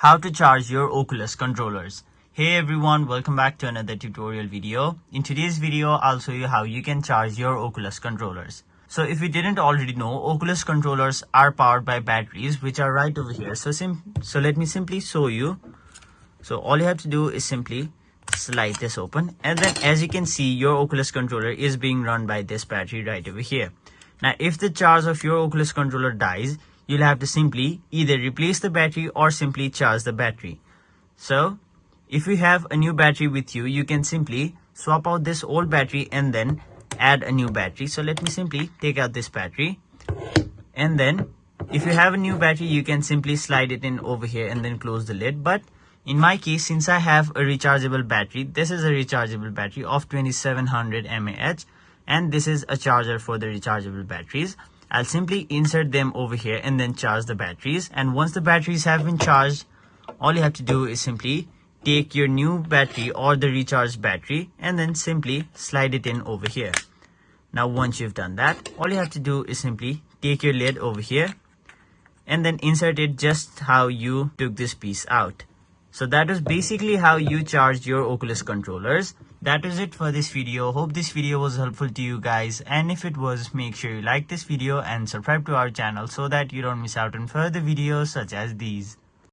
How to charge your Oculus controllers. Hey everyone, welcome back to another tutorial video. In today's video, I'll show you how you can charge your Oculus controllers. So if you didn't already know, Oculus controllers are powered by batteries which are right over here. So let me simply show you. So all you have to do is simply slide this open, and then as you can see, your Oculus controller is being run by this battery right over here. Now if the charge of your Oculus controller dies, you'll have to simply either replace the battery or simply charge the battery. So if you have a new battery with you, you can simply swap out this old battery and then add a new battery. So let me simply take out this battery, and then if you have a new battery, you can simply slide it in over here and then close the lid. But in my case, since I have a rechargeable battery, this is a rechargeable battery of 2700 mAh, and this is a charger for the rechargeable batteries. I'll simply insert them over here and then charge the batteries. And once the batteries have been charged, all you have to do is simply take your new battery or the recharged battery and then simply slide it in over here. Now once you've done that, all you have to do is simply take your lid over here and then insert it just how you took this piece out. So that is basically how you charge your Oculus controllers. That is it for this video. Hope this video was helpful to you guys, and if it was, make sure you like this video and subscribe to our channel so that you don't miss out on further videos such as these.